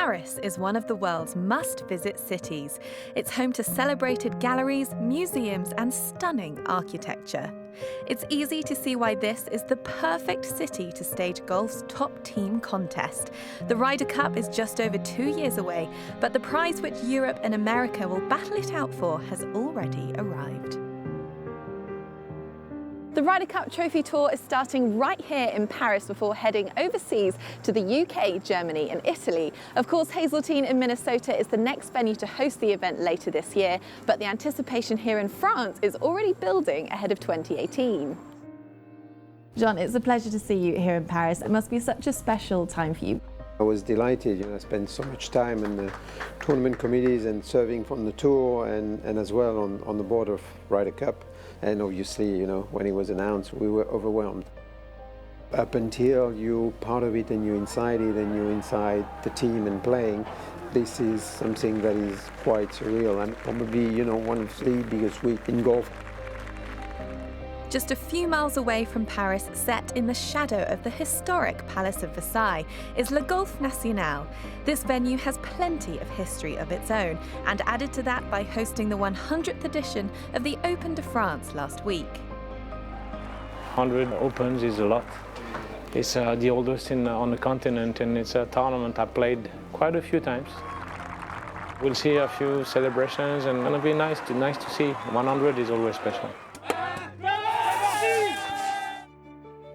Paris is one of the world's must-visit cities. It's home to celebrated galleries, museums, and stunning architecture. It's easy to see why this is the perfect city to stage golf's top team contest. The Ryder Cup is just over 2 years away, but the prize which Europe and America will battle it out for has already arrived. The Ryder Cup Trophy Tour is starting right here in Paris before heading overseas to the UK, Germany and Italy. Of course, Hazeltine in Minnesota is the next venue to host the event later this year, but the anticipation here in France is already building ahead of 2018. John, it's a pleasure to see you here in Paris. It must be such a special time for you. I was delighted. I spent so much time in the tournament committees and serving from the tour and as well on the board of Ryder Cup. And obviously, when it was announced, we were overwhelmed. Up until you're part of it and you're inside it and you're inside the team and playing, this is something that is quite surreal and probably, one of the biggest weeks in golf. Just a few miles away from Paris, set in the shadow of the historic Palace of Versailles, is Le Golf National. This venue has plenty of history of its own, and added to that by hosting the 100th edition of the Open de France last week. 100 Opens is a lot. It's the oldest on the continent, and it's a tournament I played quite a few times. We'll see a few celebrations, and it'll be nice to see. 100 is always special.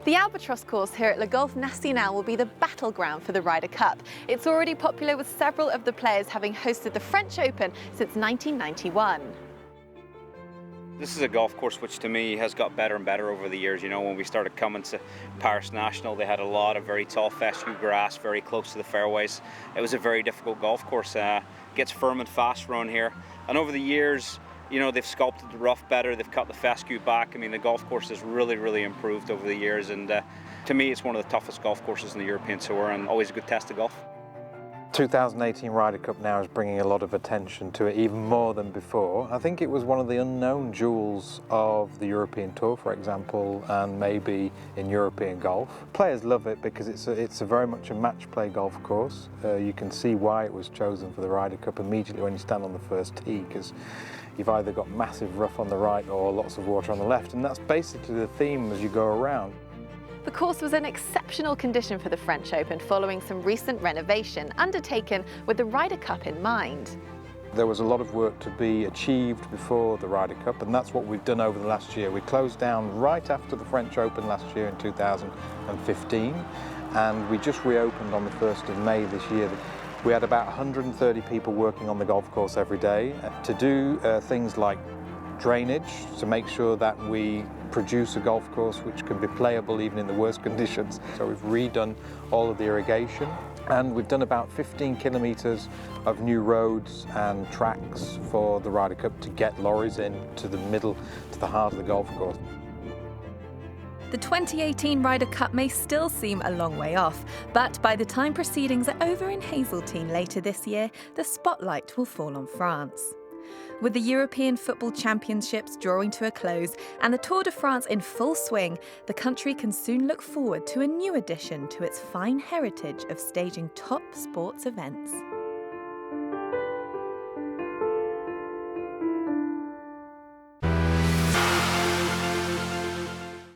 The Albatross course here at Le Golf National will be the battleground for the Ryder Cup. It's already popular, with several of the players having hosted the French Open since 1991. This is a golf course which to me has got better and better over the years. When we started coming to Paris National, they had a lot of very tall fescue grass very close to the fairways. It was a very difficult golf course. Gets firm and fast around here. And over the years, they've sculpted the rough better, they've cut the fescue back. The golf course has really improved over the years, and to me it's one of the toughest golf courses in the European Tour and always a good test of golf. 2018 Ryder Cup now is bringing a lot of attention to it, even more than before. I think it was one of the unknown jewels of the European Tour, for example, and maybe in European golf. Players love it because it's a very much a match play golf course. You can see why it was chosen for the Ryder Cup immediately when you stand on the first tee, because you've either got massive rough on the right or lots of water on the left, and that's basically the theme as you go around. The course was in exceptional condition for the French Open following some recent renovation undertaken with the Ryder Cup in mind. There was a lot of work to be achieved before the Ryder Cup, and that's what we've done over the last year. We closed down right after the French Open last year in 2015, and we just reopened on the 1st of May this year. We had about 130 people working on the golf course every day to do things like drainage, to make sure that we produce a golf course which can be playable even in the worst conditions. So we've redone all of the irrigation, and we've done about 15 kilometres of new roads and tracks for the Ryder Cup to get lorries in to the middle, to the heart of the golf course. The 2018 Ryder Cup may still seem a long way off, but by the time proceedings are over in Hazeltine later this year, the spotlight will fall on France. With the European Football Championships drawing to a close and the Tour de France in full swing, the country can soon look forward to a new addition to its fine heritage of staging top sports events.